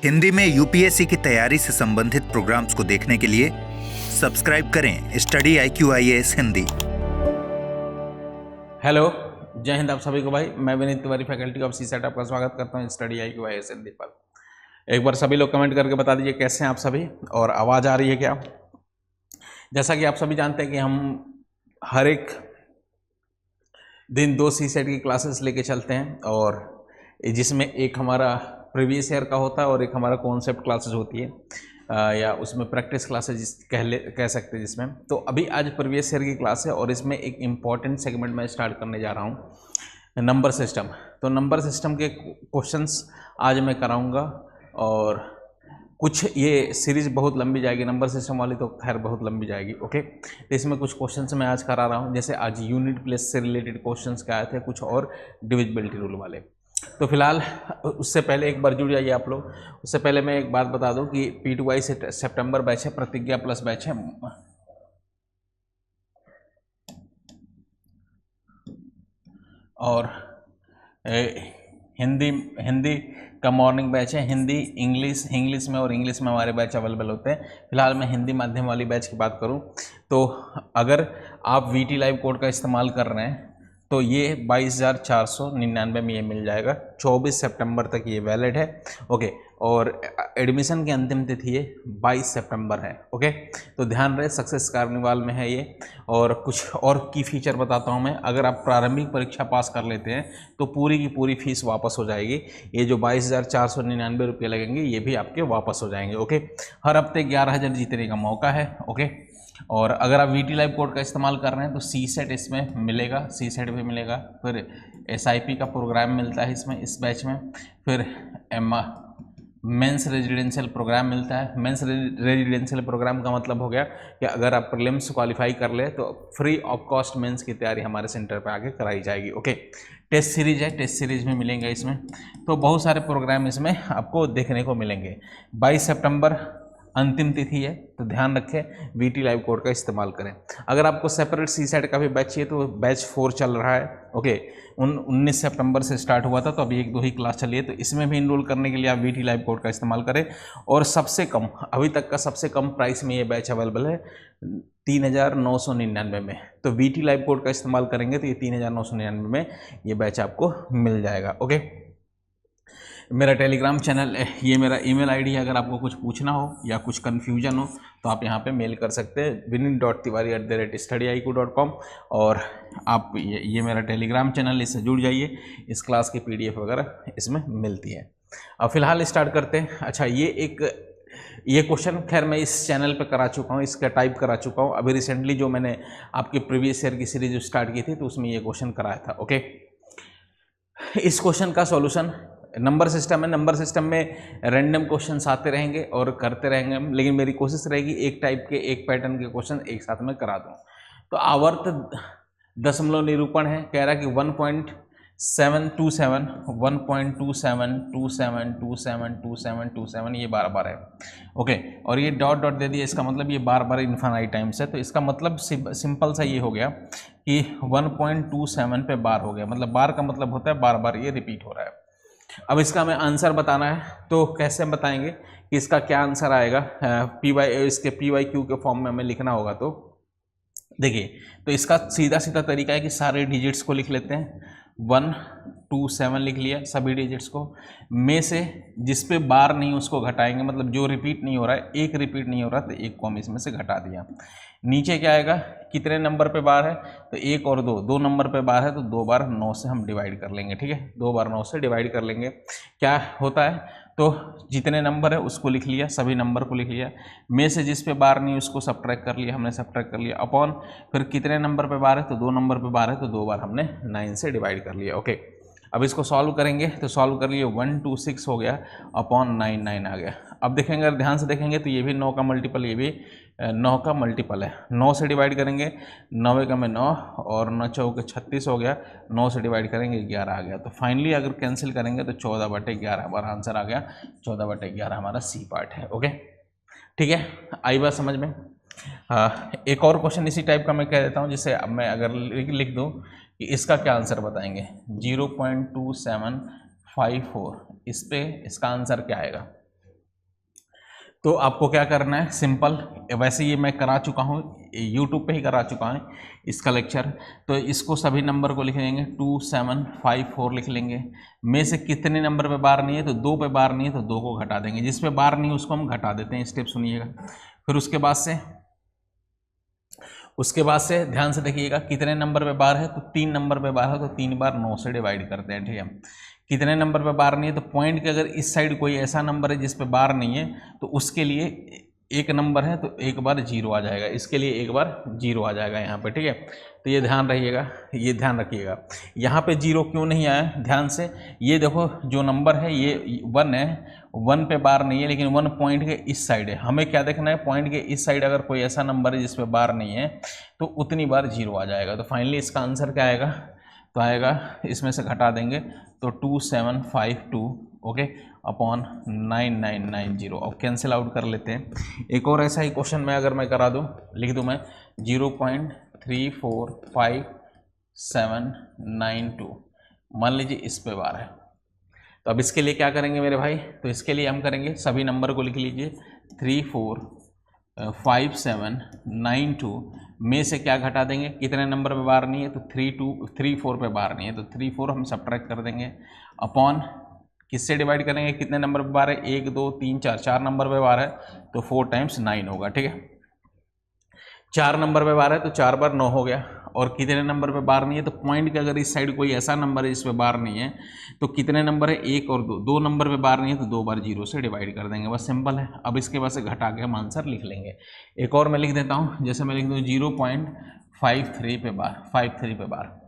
हिंदी में यूपीएससी की तैयारी से संबंधित प्रोग्राम्स को देखने के लिए सब्सक्राइब करें स्टडी IQ-IAS हिंदी। हेलो, जय हिंद आप सभी को भाई। मैं Vineet Tiwari, faculty of CSAT, आपका स्वागत करता हूं स्टडी IQ-IAS हिंदी पर। एक बार सभी लोग कमेंट करके बता दीजिए कैसे हैं आप सभी, और आवाज़ आ रही है क्या। जैसा कि आप सभी जानते हैं कि हम हर एक दिन 2 सीसेट की क्लासेस लेके चलते हैं, और जिसमें एक हमारा प्रीवियस ईयर का होता है और एक हमारा कॉन्सेप्ट क्लासेस होती है, या उसमें प्रैक्टिस क्लासेस कह सकते हैं जिसमें। तो अभी आज प्रीवियस ईयर की क्लास है और इसमें एक इम्पॉर्टेंट सेगमेंट मैं स्टार्ट करने जा रहा हूँ, नंबर सिस्टम। तो नंबर सिस्टम के क्वेश्चंस आज मैं कराऊंगा, और कुछ ये सीरीज़ बहुत लंबी जाएगी, नंबर सिस्टम वाली तो खैर बहुत लंबी जाएगी। ओके, तो इसमें कुछ क्वेश्चंस मैं आज करा रहा हूँ, जैसे आज यूनिट प्लेस से रिलेटेड क्वेश्चंस क्या आए थे, कुछ और डिविजिबिलिटी रूल वाले। तो फिलहाल उससे पहले एक बार जुड़ जाइए आप लोग। उससे पहले मैं एक बात बता दूं कि P2I से सितंबर बैच है, प्रतिज्ञा प्लस बैच है, और हिंदी का मॉर्निंग बैच है। हिंदी इंग्लिश में, और इंग्लिश में हमारे बैच अवेलेबल होते हैं। फिलहाल मैं हिंदी माध्यम वाली बैच की बात करूं तो अगर आप VT लाइव कोड का इस्तेमाल कर रहे हैं तो ये 22,499 में ये मिल जाएगा। 24 सितंबर तक ये वैलिड है। ओके, और एडमिशन की अंतिम तिथि ये 22 सितंबर है। ओके, तो ध्यान रहे, सक्सेस कार्निवाल में है ये। और कुछ और की फीचर बताता हूँ मैं। अगर आप प्रारंभिक परीक्षा पास कर लेते हैं तो पूरी की पूरी फीस वापस हो जाएगी। ये जो 22,499 रुपये लगेंगे ये भी आपके वापस हो जाएंगे। ओके, हर हफ्ते 11,000 जीतने का मौका है। ओके, और अगर आप VT लाइव कोड का इस्तेमाल कर रहे हैं तो CSET इसमें मिलेगा, CSET भी मिलेगा, फिर SIP का प्रोग्राम मिलता है इसमें, इस बैच में, फिर मेंस रेजिडेंशियल प्रोग्राम मिलता है। मेंस रेजिडेंशियल प्रोग्राम का मतलब हो गया कि अगर आप प्रीलिम्स क्वालिफाई कर ले तो फ्री ऑफ कॉस्ट मेंस की तैयारी हमारे सेंटर पे आके कराई जाएगी। ओके, टेस्ट सीरीज है, टेस्ट सीरीज में मिलेंगे इसमें। तो बहुत सारे प्रोग्राम इसमें आपको देखने को मिलेंगे। 22 सितंबर अंतिम तिथि है, तो ध्यान रखें VT लाइव कोड का इस्तेमाल करें। अगर आपको सेपरेट CSET का भी बैच चाहिए तो बैच 4 चल रहा है। ओके, 19 सितंबर से स्टार्ट हुआ था, तो अभी 1-2 ही क्लास चली है, तो इसमें भी इनरोल करने के लिए आप VT लाइव कोड का इस्तेमाल करें। और सबसे कम, अभी तक का सबसे कम प्राइस में ये बैच अवेलेबल है 3,999 में। तो VT लाइव कोड का इस्तेमाल करेंगे तो ये 3,999 में ये बैच आपको मिल जाएगा। ओके, मेरा टेलीग्राम चैनल, ये मेरा ईमेल ID है। अगर आपको कुछ पूछना हो या कुछ कन्फ्यूजन हो तो आप यहाँ पे मेल कर सकते हैं, vinit.tiwari@studyIQ.com। और आप ये मेरा टेलीग्राम चैनल, इससे जुड़ जाइए। इस क्लास की PDF वगैरह इसमें मिलती है। अब फिलहाल स्टार्ट करते हैं। अच्छा, ये क्वेश्चन खैर मैं इस चैनल पे करा चुका हूँ, इसका टाइप करा चुका हूँ। अभी रिसेंटली जो मैंने आपकी प्रीवियस ईयर की सीरीज स्टार्ट की थी तो उसमें ये क्वेश्चन कराया था। ओके, इस क्वेश्चन का सॉल्यूशन, नंबर सिस्टम है, नंबर सिस्टम में रैंडम क्वेश्चंस आते रहेंगे और करते रहेंगे हम, लेकिन मेरी कोशिश रहेगी एक टाइप के, एक पैटर्न के क्वेश्चन एक साथ में करा दूं। तो आवर्त दशमलव निरूपण है, कह रहा है कि 1.727 1.2727272727 ये बार है। ओके, और ये डॉट डॉट दे दिया, इसका मतलब ये बार इन्फिनाइट टाइम्स है। तो इसका मतलब सिंपल सा ये हो गया कि 1.27 पे बार हो गया, मतलब बार का मतलब होता है बार ये रिपीट हो रहा है। अब इसका हमें आंसर बताना है, तो कैसे हम बताएंगे कि इसका क्या आंसर आएगा। इसके PYQ के फॉर्म में हमें लिखना होगा। तो देखिए, तो इसका सीधा तरीका है कि सारे डिजिट्स को लिख लेते हैं। 1 2 7 लिख लिया, सभी डिजिट्स को, में से जिस पे बार नहीं उसको घटाएंगे, मतलब जो रिपीट नहीं हो रहा है, एक रिपीट नहीं हो रहा तो एक को हम इसमें से घटा दिया। नीचे क्या आएगा, कितने नंबर पे बार है, तो 1 और 2 नंबर पे बार है, तो 2 बार 9 से हम डिवाइड कर लेंगे। ठीक है, 2 बार 9 से डिवाइड कर लेंगे। क्या होता है, तो जितने नंबर है उसको लिख लिया, सभी नंबर को लिख लिया, में से जिस पे बार नहीं उसको सब्ट्रैक्ट कर लिया, हमने सब्ट्रैक्ट कर लिया, अपॉन फिर कितने नंबर पे बार है, तो 2 नंबर पे बार है, तो 2 बार हमने 9 से डिवाइड कर लिया। ओके, अब इसको सॉल्व करेंगे, तो सॉल्व कर लिए, 126 हो गया, अपॉन 9 आ गया। अब देखेंगे, अगर ध्यान से देखेंगे तो ये भी 9 का मल्टीपल, ये भी 9 का मल्टीपल है। 9 से डिवाइड करेंगे, 9 का में 9, और 9 चौके 36 हो गया, 9 से डिवाइड करेंगे 11 आ गया। तो फाइनली अगर कैंसिल करेंगे तो 14/11 हमारा आंसर आ गया। 14/11 हमारा C पार्ट है। ओके, ठीक है, आई बात समझ में। एक और क्वेश्चन इसी टाइप का मैं कह देता हूँ, जिसे अब मैं अगर लिख दूँ कि इसका क्या आंसर बताएंगे, 0.2754, इस पे इसका आंसर क्या आएगा। तो आपको क्या करना है, सिंपल, वैसे ये मैं करा चुका हूँ, यूट्यूब पे ही करा चुका है इसका लेक्चर। तो इसको सभी नंबर को लिख लेंगे, 2754 लिख लेंगे। में से कितने नंबर पे बार नहीं है, तो 2 पे बार नहीं है, तो 2 को घटा देंगे। जिस पे बार नहीं है उसको हम घटा देते हैं। स्टेप सुनिएगा। फिर उसके बाद से ध्यान से देखिएगा, कितने नंबर पे बार है, तो 3 नंबर पे बार है, तो 3 बार 9 से डिवाइड करते हैं। ठीक है। कितने नंबर पे बार नहीं है, तो पॉइंट के अगर इस साइड कोई ऐसा नंबर है जिस पे बार नहीं है, तो उसके लिए एक नंबर है तो एक बार 0 आ जाएगा, इसके लिए एक बार 0 आ जाएगा यहाँ पे। ठीक है। तो ये ध्यान रहिएगा, ये ध्यान रखिएगा। यहाँ पे 0 क्यों नहीं आया, ध्यान से ये देखो, जो नंबर है ये 1 है, 1 पे बार नहीं है, लेकिन 1 पॉइंट के इस साइड है। हमें क्या देखना है, पॉइंट के इस साइड अगर कोई ऐसा नंबर है जिस पे बार नहीं है, तो उतनी बार 0 आ जाएगा। तो फाइनली इसका आंसर क्या आएगा, तो आएगा, इसमें से घटा देंगे तो 2752 ओके अपॉन 9990। अब कैंसिल आउट कर लेते हैं। एक और ऐसा ही क्वेश्चन मैं अगर मैं करा दूँ, लिख दूँ मैं 0.345792, मान लीजिए इस पे बार है। तो अब इसके लिए क्या करेंगे मेरे भाई, तो इसके लिए हम करेंगे, सभी नंबर को लिख लीजिए, 345792 में से क्या घटा देंगे, कितने नंबर पे बार नहीं है, तो 34 पे बार नहीं है, तो 34 हम सब्ट्रैक्ट कर देंगे, अपॉन किससे डिवाइड करेंगे, कितने नंबर पे बार है, 1 2 3 4 नंबर पे बार है, तो 4 टाइम्स 9 होगा। ठीक है। 4 नंबर पे बार है तो 4 बार 9 हो गया। और कितने नंबर पे बार नहीं है, तो पॉइंट के अगर इस साइड कोई ऐसा नंबर है जिस पे बार नहीं है, तो कितने नंबर है, 1 और 2 नंबर पे बार नहीं है, तो 2 बार 0 से डिवाइड कर देंगे, बस सिंपल है। अब इसके बाद से घटा के हम आंसर लिख लेंगे। एक और मैं लिख देता हूँ, जैसे मैं लिख दूँ 0.53 पे बार।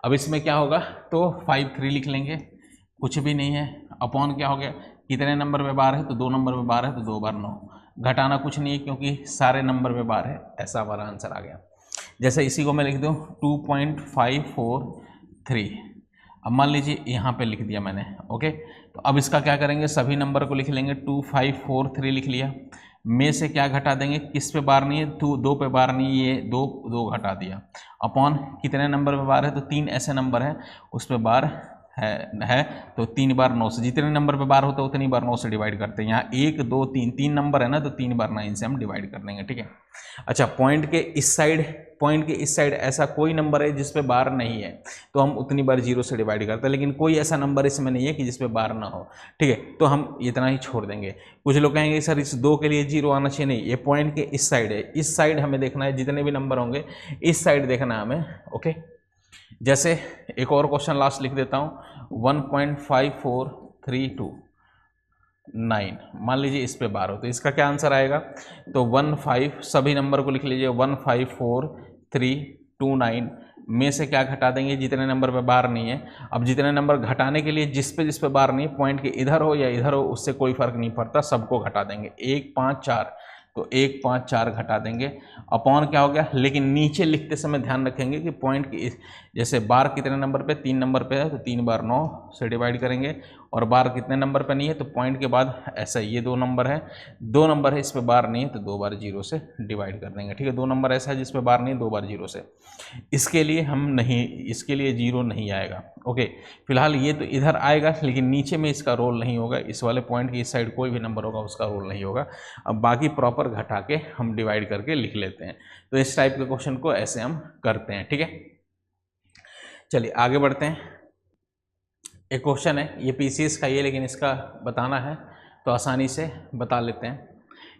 अब इसमें क्या होगा, तो 53 लिख लेंगे, कुछ भी नहीं है, अपॉन क्या हो गया, कितने नंबर पे बार है, तो 2 नंबर पे बार है, तो 2 बार 9, घटाना कुछ नहीं है क्योंकि सारे नंबर पे बार है, ऐसा हमारा आंसर आ गया। जैसे इसी को मैं लिख दूँ 2.543। अब मान लीजिए यहाँ पे लिख दिया मैंने, ओके। तो अब इसका क्या करेंगे, सभी नंबर को लिख लेंगे, 2543 लिख लिया, में से क्या घटा देंगे, किस पे बार नहीं है, तो 2 पे बार नहीं है, ये 2 घटा दिया, अपॉन कितने नंबर पे बार है, तो 3 ऐसे नंबर है उस पे बार है तो 3 बार 9 से, जितने नंबर पे बार होता है उतनी बार 9 से डिवाइड करते हैं। यहाँ 1 2 3 नंबर है ना, तो 3 बार 9 से हम डिवाइड कर देंगे। ठीक है। अच्छा, पॉइंट के इस साइड ऐसा कोई नंबर है जिस पे बार नहीं है, तो हम उतनी बार 0 से डिवाइड करते हैं, लेकिन कोई ऐसा नंबर इसमें नहीं है कि जिस पे बार ना हो। ठीक है। तो हम इतना ही छोड़ देंगे। कुछ लोग कहेंगे सर इस 2 के लिए 0 आना चाहिए, नहीं, ये पॉइंट के इस साइड है, इस साइड हमें देखना है, जितने भी नंबर होंगे इस साइड देखना है हमें। ओके। जैसे एक और क्वेश्चन लास्ट लिख देता हूँ, 1.5329, मान लीजिए इस पे बार हो, तो इसका क्या आंसर आएगा, तो 15, सभी नंबर को लिख लीजिए, 154,329 में से क्या घटा देंगे, जितने नंबर पे बार नहीं है। अब जितने नंबर घटाने के लिए जिस पे बार नहीं है, पॉइंट के इधर हो या इधर हो उससे कोई फर्क नहीं पड़ता, सबको घटा देंगे, 1 5 4, तो 1 5 4 घटा देंगे, अपॉन क्या हो गया, लेकिन नीचे लिखते समय ध्यान रखेंगे कि पॉइंट की जैसे बार कितने नंबर पे, 3 नंबर पे है, तो 3 बार 9 से डिवाइड करेंगे, और बार कितने नंबर पे नहीं है, तो पॉइंट के बाद ऐसा ये 2 नंबर है, 2 नंबर है इस पे बार नहीं है, तो 2 बार 0 से डिवाइड कर देंगे। ठीक है। 2 नंबर ऐसा है जिस पे बार नहीं, 2 बार 0 से, इसके लिए 0 नहीं आएगा। ओके। फिलहाल ये तो इधर आएगा, लेकिन नीचे में इसका रोल नहीं होगा, इस वाले पॉइंट की इस साइड कोई भी नंबर होगा उसका रोल नहीं होगा। अब बाकी प्रॉपर घटा के हम डिवाइड करके लिख लेते हैं। तो इस टाइप के क्वेश्चन को ऐसे हम करते हैं। ठीक है। चलिए आगे बढ़ते हैं। एक क्वेश्चन है, ये पीसीएस का ही है, लेकिन इसका बताना है तो आसानी से बता लेते हैं।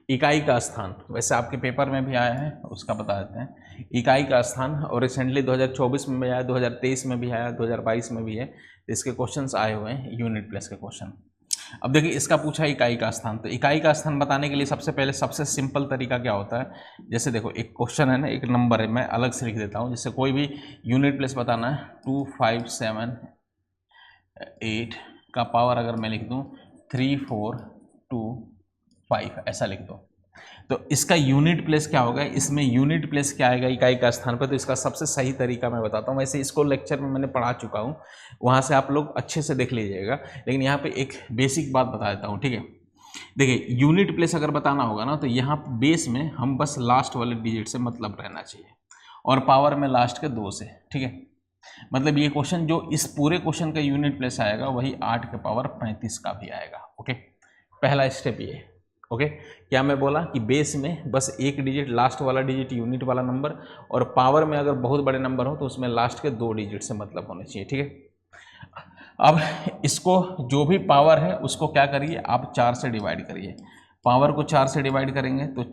इकाई का स्थान, वैसे आपके पेपर में भी आया है, उसका बता देते हैं। इकाई का स्थान, और रिसेंटली 2024 में भी आया, 2023 में भी आया, 2022 में भी है, तो इसके क्वेश्चंस आए हुए हैं, यूनिट प्लस के क्वेश्चन। अब देखिए इसका पूछा इकाई का स्थान, तो इकाई का स्थान बताने के लिए सबसे पहले सबसे सिंपल तरीका क्या होता है, जैसे देखो एक क्वेश्चन है ना, एक नंबर है, मैं अलग से लिख देता हूँ, जैसे कोई भी यूनिट प्लेस बताना है, 2578 का पावर अगर मैं लिख दूँ 3425, ऐसा लिख दो, तो इसका यूनिट प्लेस क्या होगा, इसमें यूनिट प्लेस क्या आएगा इकाई का स्थान पर। तो इसका सबसे सही तरीका मैं बताता हूँ, वैसे इसको लेक्चर में मैंने पढ़ा चुका हूँ, वहाँ से आप लोग अच्छे से देख लीजिएगा, लेकिन यहाँ पे एक बेसिक बात बता देता हूँ। ठीक है। देखिए यूनिट प्लेस अगर बताना होगा ना, तो यहाँ बेस में हम बस लास्ट वाले डिजिट से मतलब रहना चाहिए, और पावर में लास्ट के 2 से। ठीक है। मतलब ये क्वेश्चन जो इस पूरे क्वेश्चन का यूनिट प्लेस आएगा वही 8 के पावर 35 का भी आएगा। ओके। पहला स्टेप ये। ओके क्या मैं बोला कि बेस में बस एक डिजिट, लास्ट वाला डिजिट यूनिट वाला नंबर, और पावर में अगर बहुत बड़े नंबर हो तो उसमें लास्ट के 2 डिजिट से मतलब होने चाहिए, ठीक है। अब इसको जो भी पावर है उसको क्या करिए आप 4 से डिवाइड करिए। पावर को 4 से डिवाइड करेंगे तो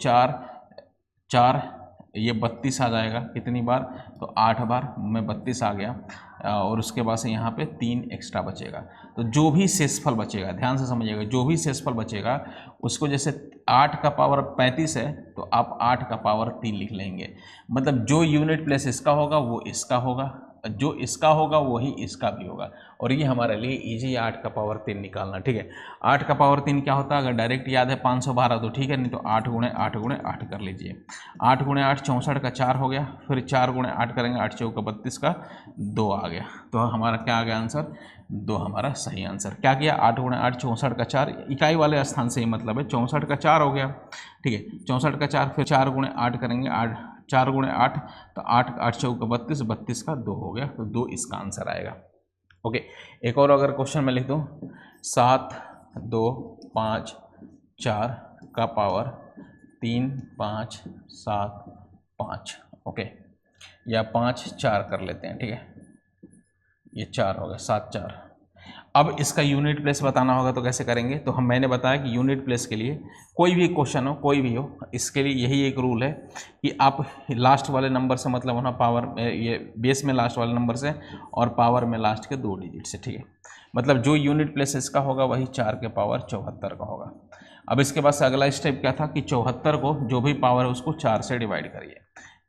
4 ये 32 आ जाएगा। कितनी बार? तो 8 बार में 32 आ गया, और उसके बाद से यहाँ पे 3 एक्स्ट्रा बचेगा। तो जो भी शेषफल बचेगा, ध्यान से समझिएगा, जो भी शेषफल बचेगा उसको, जैसे 8 का पावर 35 है तो आप 8 का पावर 3 लिख लेंगे। मतलब जो यूनिट प्लेस इसका होगा वो इसका होगा, जो इसका होगा वही इसका भी होगा, और ये हमारे लिए इजी है 8 का पावर 3 निकालना, ठीक है। 8 का पावर 3 क्या होता है? अगर डायरेक्ट याद है 512 तो ठीक है, नहीं तो 8 गुणे 8 गुणे 8 कर लीजिए। 8 गुणे 8 64 का 4 हो गया, फिर 4 गुणे 8 करेंगे, 8 चौका 32 का 2 आ गया। तो हमारा क्या आ गया आंसर? 2 हमारा सही आंसर। क्या किया? 8 गुणे 8 64 का 4, इकाई वाले स्थान से ही मतलब है, 64 का 4 हो गया, ठीक है। 64 का 4, फिर 4 गुणे 8 करेंगे, 4 गुणे 8 तो 8 8 चौका 32, 32 का 2 हो गया, तो 2 इसका आंसर आएगा। ओके एक और अगर क्वेश्चन में लिख दूँ 7 2 5 4 का पावर 3 5 7 5, ओके, या 5 4 कर लेते हैं, ठीक है, ये 4 हो गया, 7 4। अब इसका यूनिट प्लेस बताना होगा तो कैसे करेंगे? तो मैंने बताया कि यूनिट प्लेस के लिए कोई भी क्वेश्चन हो, कोई भी हो, इसके लिए यही एक रूल है कि आप लास्ट वाले नंबर से मतलब होना पावर, ये बेस में लास्ट वाले नंबर से और पावर में लास्ट के 2 डिजिट से, ठीक है। मतलब जो यूनिट प्लेस इसका होगा वही 4 के पावर 74 का होगा। अब इसके बाद से अगला स्टेप क्या था कि 74 को जो भी पावर है उसको 4 से डिवाइड करिए।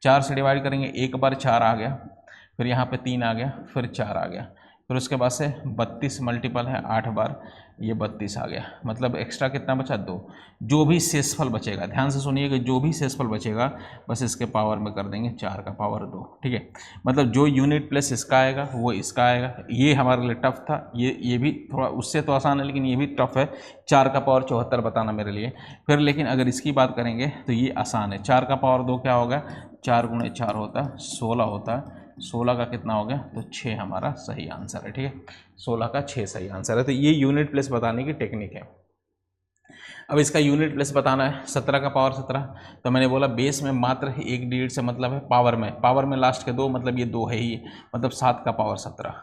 4 से डिवाइड करेंगे, एक बार 4 आ गया, फिर यहाँ पे 3 आ गया, फिर 4 आ गया, फिर उसके बाद से 32 मल्टीपल है 8 बार, ये 32 आ गया। मतलब एक्स्ट्रा कितना बचा? 2। जो भी शेषफल बचेगा, ध्यान से सुनिएगा, जो भी शेषफल बचेगा बस इसके पावर में कर देंगे 4 का पावर 2, ठीक है। मतलब जो यूनिट प्लेस इसका आएगा वो इसका आएगा। ये हमारे लिए टफ था, ये भी थोड़ा उससे तो आसान है, लेकिन ये भी टफ है 4 का पावर 74 बताना मेरे लिए। फिर लेकिन अगर इसकी बात करेंगे तो ये आसान है। 4 का पावर 2 क्या होगा? 4 गुणे 4 होता है 16 होता है, 16 का कितना हो गया? तो 6 हमारा सही आंसर है, ठीक है। 16 का 6 सही आंसर है। तो ये यूनिट प्लेस बताने की टेक्निक है। अब इसका यूनिट प्लेस बताना है। 17 का पावर 17, तो मैंने बोला बेस में मात्र एक डिजिट से मतलब है, पावर में लास्ट के 2, मतलब ये 2 है ही, मतलब 7 का पावर 17।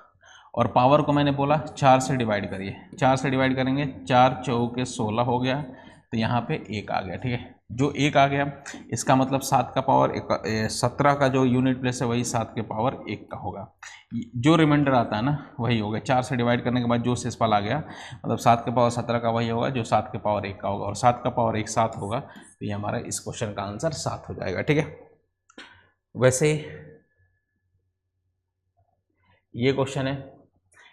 और पावर को मैंने बोला 4 से डिवाइड करिए। 4 से डिवाइड करेंगे, 4 चौके 16 हो गया, तो यहाँ पे 1 आ गया, ठीक है। जो 1 आ गया इसका मतलब 7 का पावर 17 का जो यूनिट प्लेस है वही 7 के पावर 1 का होगा। जो रिमाइंडर आता है ना वही होगा। 4 से डिवाइड करने के बाद जो शेषफल आ गया मतलब 7 के पावर 17 का वही होगा जो 7 के पावर 1 का होगा, और 7 का पावर 1 7 होगा, तो ये हमारा इस क्वेश्चन का आंसर 7 हो जाएगा, ठीक है। वैसे ये क्वेश्चन है,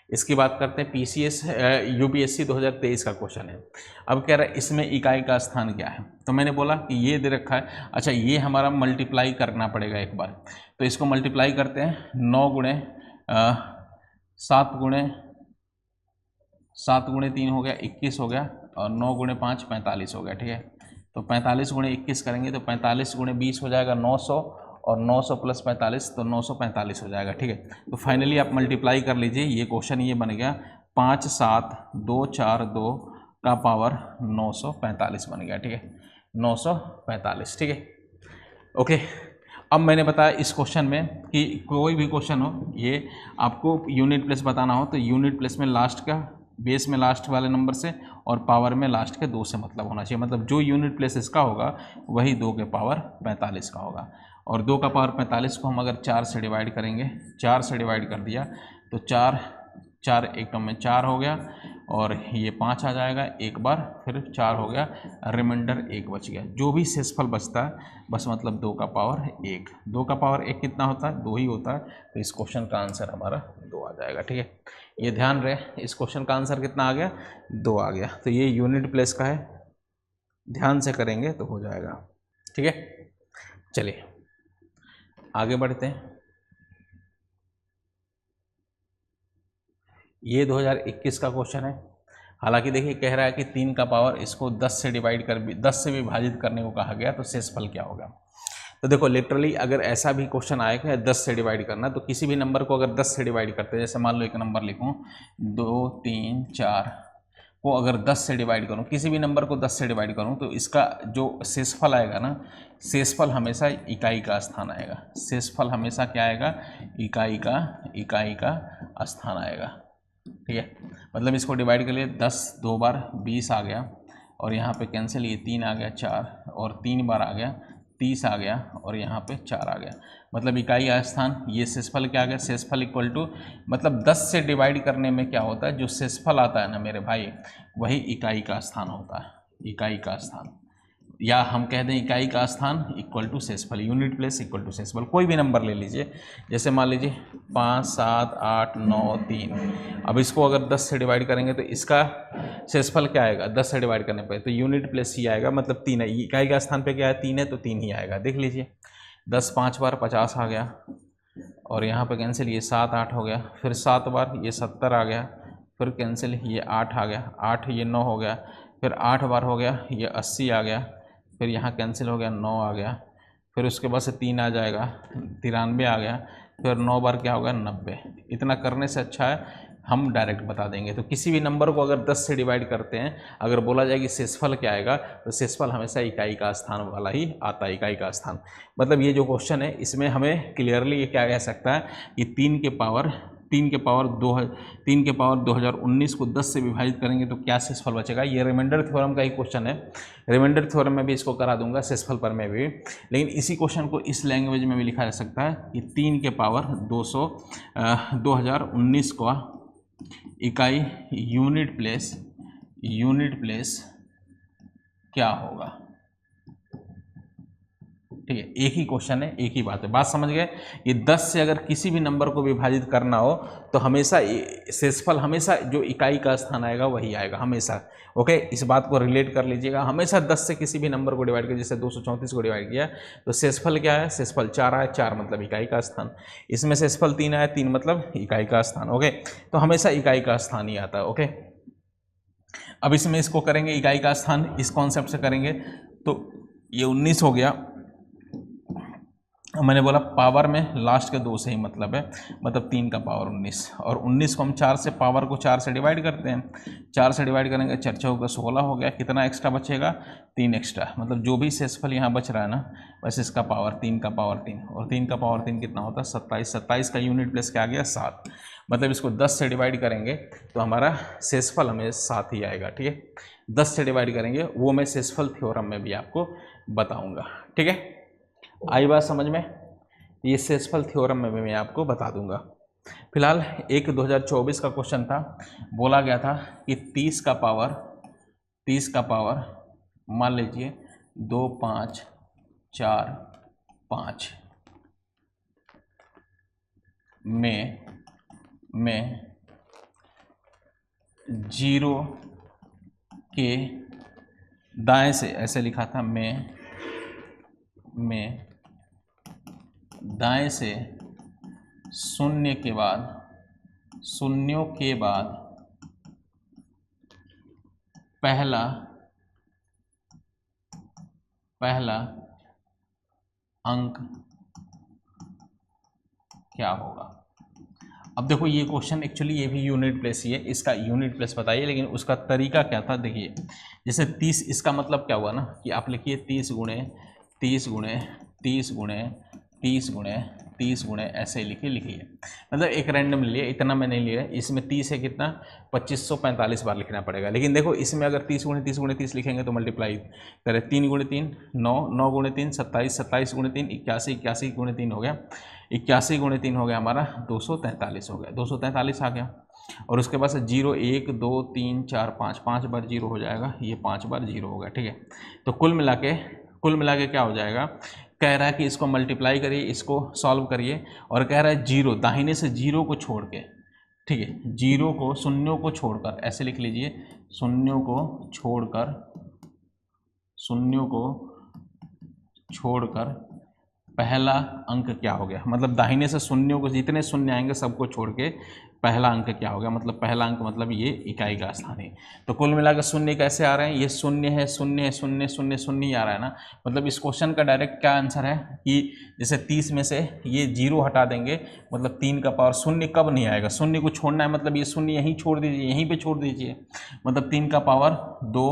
इसकी बात करते हैं। पीसीएस यूपीएससी 2023 का क्वेश्चन है। अब कह रहा है इसमें इकाई का स्थान क्या है, तो मैंने बोला कि ये दे रखा है। अच्छा, ये हमारा मल्टीप्लाई करना पड़ेगा एक बार, तो इसको मल्टीप्लाई करते हैं। 9 गुणे 7 गुणे 3 हो गया 21 हो गया, और 9 गुणे 5 45 हो गया, ठीक है। तो 45 गुणे 21 करेंगे तो 45 गुणे 20 हो जाएगा 900, और 900 प्लस 45 तो 945 हो जाएगा, ठीक है। तो फाइनली आप मल्टीप्लाई कर लीजिए, ये क्वेश्चन ये बन गया 5 7 2 4 2 का पावर 945 बन गया, ठीक है, 945, ठीक है। ओके, अब मैंने बताया इस क्वेश्चन में कि कोई भी क्वेश्चन हो, ये आपको यूनिट प्लेस बताना हो तो यूनिट प्लेस में लास्ट का, बेस में लास्ट वाले नंबर से और पावर में लास्ट के 2 से मतलब होना चाहिए। मतलब जो यूनिट प्लेस इसका होगा वही 2 के पावर 45 का होगा, और 2 का पावर 45 को हम अगर 4 से डिवाइड करेंगे, 4 से डिवाइड कर दिया तो 4 एक में 4 हो गया, और ये 5 आ जाएगा एक बार, फिर 4 हो गया, रिमाइंडर 1 बच गया। जो भी शेषफल बचता है बस मतलब 2 का पावर 1, 2 का पावर 1 कितना होता है? 2 ही होता है। तो इस क्वेश्चन का आंसर हमारा 2 आ जाएगा, ठीक है। ये ध्यान रहे, इस क्वेश्चन का आंसर कितना आ गया? 2 आ गया। तो ये यूनिट प्लेस का है, ध्यान से करेंगे तो हो जाएगा, ठीक है। चलिए आगे बढ़ते हैं। ये 2021 का क्वेश्चन है। हालांकि देखिए कह रहा है कि 3 का पावर इसको 10 से डिवाइड कर 10 से विभाजित करने को कहा गया, तो शेषफल क्या होगा? तो देखो लिटरली अगर ऐसा भी क्वेश्चन आएगा 10 से डिवाइड करना, तो किसी भी नंबर को अगर 10 से डिवाइड करते हैं, जैसे मान लो एक नंबर लिखूँ 2 3 4, को अगर 10 से डिवाइड करूं, किसी भी नंबर को 10 से डिवाइड करूं, तो इसका जो शेषफल आएगा ना, शेषफल हमेशा इकाई का स्थान आएगा। शेषफल हमेशा क्या आएगा? इकाई का स्थान आएगा। ठीक है, मतलब इसको डिवाइड कर लिए, 10 2 बार 20 आ गया, और यहाँ पे कैंसिल, ये 3 आ गया 4, और 3 बार आ गया 30 आ गया, और यहाँ पे 4 आ गया। मतलब इकाई का स्थान, ये शेषफल क्या आ गया? शेषफल इक्वल टू, मतलब 10 से डिवाइड करने में क्या होता है, जो शेषफल आता है ना मेरे भाई, वही इकाई का स्थान होता है। इकाई का स्थान, या हम कह दें इकाई का स्थान इक्वल टू शेषफल, यूनिट प्लेस इक्वल टू शेषफल। कोई भी नंबर ले लीजिए, जैसे मान लीजिए 5 7 8 9 3। अब इसको अगर 10 से डिवाइड करेंगे तो इसका शेषफल क्या आएगा? 10 से डिवाइड करने पर तो यूनिट प्लेस ही आएगा, मतलब 3 है। इकाई का स्थान पे क्या है? 3 है, तो 3 ही आएगा। देख लीजिए, 10 5 बार 50 आ गया, और यहाँ पे कैंसिल, ये 7 8 हो गया, फिर 7 बार ये 70 आ गया, फिर कैंसिल, ये 8 आ गया, 8 ये 9 हो गया, फिर 8 बार हो गया, ये 80 आ गया, फिर यहाँ कैंसिल हो गया, 9 आ गया, फिर उसके बाद से 3 आ जाएगा, 93 आ गया, फिर 9 बार क्या होगा? 90। इतना करने से अच्छा है हम डायरेक्ट बता देंगे। तो किसी भी नंबर को अगर 10 से डिवाइड करते हैं, अगर बोला जाए कि शेषफल क्या आएगा, तो शेषफल हमेशा इकाई का स्थान वाला ही आता है। इकाई का स्थान मतलब ये जो क्वेश्चन है, इसमें हमें क्लियरली ये क्या कह सकता है कि 3 के पावर 2019 को 10 से विभाजित करेंगे तो क्या शेषफल बचेगा। ये रिमाइंडर थ्योरम का ही क्वेश्चन है। रिमाइंडर थ्योरम में भी इसको करा दूंगा, शेषफल पर में भी। लेकिन इसी क्वेश्चन को इस लैंग्वेज में भी लिखा जा सकता है कि 3 के पावर 2019 का इकाई यूनिट प्लेस क्या होगा। ठीक है, एक ही क्वेश्चन है, एक ही बात है। बात समझ गए? ये 10 से अगर किसी भी नंबर को विभाजित करना हो तो हमेशा शेषफल, हमेशा जो इकाई का स्थान आएगा वही आएगा हमेशा। ओके, इस बात को रिलेट कर लीजिएगा। हमेशा 10 से किसी भी नंबर को डिवाइड कर, जैसे 234 को डिवाइड किया तो शेषफल क्या है? शेषफल 4 आया, 4 मतलब इकाई का स्थान। इसमें शेषफल 3 आया, 3 मतलब इकाई का स्थान। ओके, तो हमेशा इकाई का स्थान ही आता है। ओके, अब इसमें इसको करेंगे इकाई का स्थान, इस कॉन्सेप्ट से करेंगे तो ये 19 हो गया। मैंने बोला पावर में लास्ट के 2 से ही मतलब है, मतलब 3 का पावर 19, और 19 को हम 4 से, पावर को 4 से डिवाइड करते हैं। 4 से डिवाइड करेंगे, 4 चौका 16 हो गया। कितना एक्स्ट्रा बचेगा? 3 एक्स्ट्रा, मतलब जो भी शेषफल यहाँ बच रहा है ना, बस इसका पावर 3 का पावर 3, और 3 का पावर 3 कितना होता है? 27। 27 का यूनिट प्लेस क्या आ गया? 7। मतलब इसको 10 से डिवाइड करेंगे तो हमारा शेषफल हमें 7 ही आएगा। ठीक है, 10 से डिवाइड करेंगे, वो मैं शेषफल थ्योरम में भी आपको बताऊँगा। ठीक है, आई बात समझ में? ये शेषफल थ्योरम में भी मैं आपको बता दूंगा। फिलहाल एक 2024 का क्वेश्चन था, बोला गया था कि 30 का पावर मान लीजिए 2 5 4 5 में 0 के दाएं से, ऐसे लिखा था, में दाएं से शून्यों के बाद पहला अंक क्या होगा। अब देखो ये क्वेश्चन एक्चुअली ये भी यूनिट प्लेस ही है, इसका यूनिट प्लेस बताइए, लेकिन उसका तरीका क्या था देखिए। जैसे 30, इसका मतलब क्या हुआ ना कि आप लिखिए 30 गुणे 30 गुणे 30 गुणे 30 गुणे 30 गुणे, ऐसे लिखिए। मतलब एक रैंडम लिए, इतना मैं नहीं लिया। इसमें 30 है, कितना? 2545 बार लिखना पड़ेगा। लेकिन देखो इसमें अगर 30 गुणे 30 गुणे 30 लिखेंगे तो मल्टीप्लाई करें, 3 गुणे 3 9, 9 गुणे 3 27, 27 गुणे 3 81, 81 गुणे 3 हो गया 81 गुणे 3 हो गया हमारा 243 हो गया, 243 आ गया। और उसके बाद से 0 1 2 3 4 5 5 बार 0 हो जाएगा, ये 5 बार 0 होगा। ठीक है, तो कुल मिला के क्या हो जाएगा? कह रहा है कि इसको मल्टीप्लाई करिए, इसको सॉल्व करिए, और कह रहा है 0 दाहिने से 0 को छोड़ के, ठीक है, 0 को, शून्यों को छोड़कर, ऐसे लिख लीजिए, शून्यों को छोड़कर पहला अंक क्या हो गया, मतलब दाहिने से शून्यों को जितने शून्य आएंगे सबको छोड़ के पहला अंक क्या हो गया, मतलब पहला अंक मतलब ये इकाई का स्थान है। तो कुल मिलाकर शून्य कैसे आ रहे हैं, ये शून्य है, शून्य है, शून्य शून्य शून्य ही आ रहा है ना। मतलब इस क्वेश्चन का डायरेक्ट क्या आंसर है कि जैसे 30 में से ये 0 हटा देंगे, मतलब 3 का पावर शून्य कब नहीं आएगा, शून्य को छोड़ना है, मतलब ये शून्य यहीं छोड़ दीजिए, यहीं पे छोड़ दीजिए, मतलब 3 का पावर 2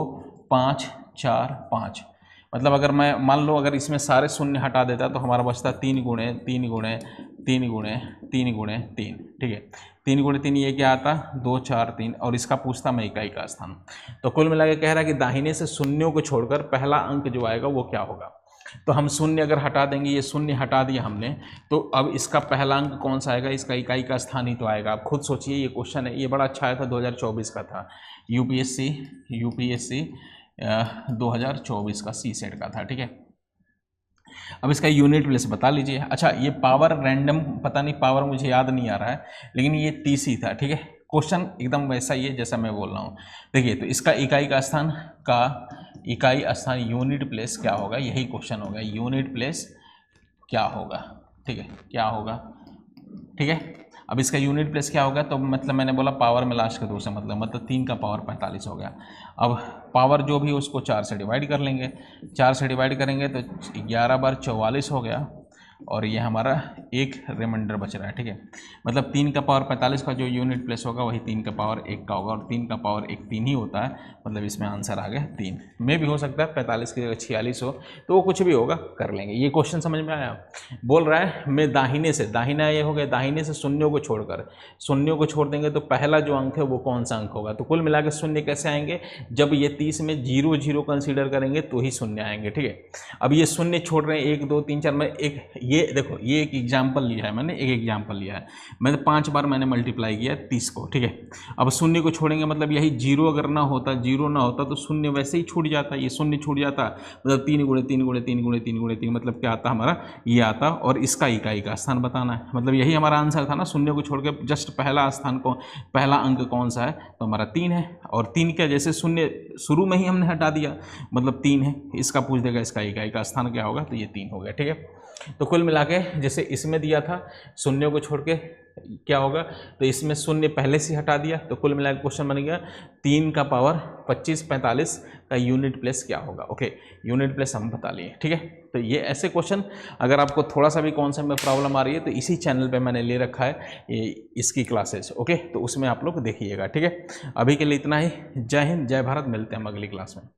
5 4 5। मतलब अगर मैं मान लो अगर इसमें सारे शून्य हटा देता तो हमारा बचता 3 गुणे 3 गुणे 3 गुणे 3 गुणे 3, ठीक है। 3 गुणे 3 ये क्या आता, 2 4 3, और इसका पूछता मैं इकाई का स्थान। तो कुल मिला के कह रहा है कि दाहिने से शून्यों को छोड़कर पहला अंक जो आएगा वो क्या होगा। तो हम शून्य अगर हटा देंगे, ये शून्य हटा दिया हमने, तो अब इसका पहला अंक कौन सा आएगा, इसका इकाई का स्थान ही तो आएगा। आप खुद सोचिए, ये क्वेश्चन है, ये बड़ा अच्छा आया था, 2024 का था, यूपीएससी 2024 का सी सेट का था, ठीक है। अब इसका यूनिट प्लेस बता लीजिए। अच्छा, ये पावर रैंडम, पता नहीं पावर मुझे याद नहीं आ रहा है, लेकिन ये 30 ही था, ठीक है। क्वेश्चन एकदम वैसा ही है जैसा मैं बोल रहा हूँ। देखिए, तो इसका इकाई स्थान यूनिट प्लेस क्या होगा, यही क्वेश्चन होगा, यूनिट प्लेस क्या होगा, ठीक है, क्या होगा, ठीक है। अब इसका यूनिट प्लेस क्या होगा, तो मतलब मैंने बोला पावर में लास्ट का 2 से मतलब 3 का पावर 45 हो गया। अब पावर जो भी उसको 4 से डिवाइड कर लेंगे, 4 से डिवाइड करेंगे तो 11 बार 44 हो गया, और ये हमारा एक रिमाइंडर बच रहा है, ठीक है। मतलब 3 का पावर 45 का जो यूनिट प्लेस होगा वही 3 का पावर 1 का होगा, और 3 का पावर 1 3 ही होता है, मतलब इसमें आंसर आ गया 3। में भी हो सकता है 45 की जगह 46 हो, तो वो कुछ भी होगा, कर लेंगे। ये क्वेश्चन समझ में आया। बोल रहा है मैं दाहिने से, दाहिना ये हो गया, दाहिने से शून्यों को छोड़कर, शून्यों को छोड़ देंगे तो पहला जो अंक है वो कौन सा अंक होगा। तो कुल मिला के शून्य कैसे आएंगे, जब ये 30 में 0 0 कंसीडर करेंगे तो ही शून्य आएंगे, ठीक है। अब ये शून्य छोड़ रहे हैं 1 2 3 4, में एक ये देखो, ये एक एग्जाम्पल लिया है मैंने, एक एग्जाम्पल लिया है मैंने, 5 बार मैंने मल्टीप्लाई किया 30 को, ठीक है। अब शून्य को छोड़ेंगे, मतलब यही 0 अगर ना होता, 0 ना होता तो शून्य वैसे ही छूट जाता, ये शून्य छूट जाता, मतलब 3 गुणे 3 गुणे 3 गुणे 3 गुणे 3, मतलब क्या आता हमारा, ये आता, और इसका इकाई का स्थान बताना है। मतलब यही हमारा आंसर था ना, शून्य को छोड़ के जस्ट पहला स्थान को, पहला अंक कौन सा है, तो हमारा 3 है। और 3 क्या, जैसे शून्य शुरू में ही हमने हटा दिया, मतलब 3 है, इसका पूछ देगा इसका इकाई का स्थान क्या होगा, तो ये 3 हो गया, ठीक है। तो कुल मिला के जैसे इसमें दिया था शून्यों को छोड़ के क्या होगा, तो इसमें शून्य पहले से हटा दिया, तो कुल मिला के क्वेश्चन बन गया 3 का पावर 25 45 का यूनिट प्लेस क्या होगा। ओके, यूनिट प्लेस हम बता लिए, ठीक है। तो ये ऐसे क्वेश्चन अगर आपको थोड़ा सा भी कॉन्सेप्ट में प्रॉब्लम आ रही है तो इसी चैनल पे मैंने ले रखा है इसकी क्लासेस, ओके, तो उसमें आप लोग देखिएगा, ठीक है। अभी के लिए इतना ही। जय हिंद, जय भारत, मिलते हैं हम अगली क्लास में।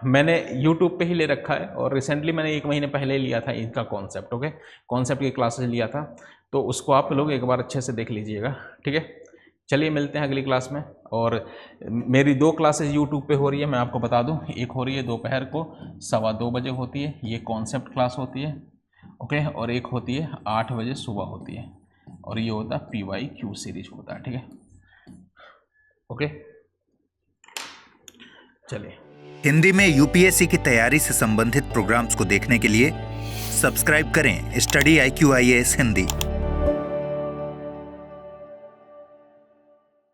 मैंने YouTube पे ही ले रखा है, और रिसेंटली मैंने 1 महीने पहले लिया था इनका कॉन्सेप्ट, ओके, कॉन्सेप्ट की क्लासेस लिया था, तो उसको आप लोग एक बार अच्छे से देख लीजिएगा, ठीक है। चलिए मिलते हैं अगली क्लास में। और मेरी 2 क्लासेस YouTube पे हो रही है, मैं आपको बता दूं, एक हो रही है दोपहर को 2:15 बजे होती है, ये कॉन्सेप्ट क्लास होती है, ओके, और एक होती है 8 बजे सुबह होती है, और ये होता है PYQ सीरीज होता है, ठीक है, ओके। चलिए, हिंदी में यूपीएससी की तैयारी से संबंधित प्रोग्राम्स को देखने के लिए सब्सक्राइब करें स्टडी IQ IAS हिंदी।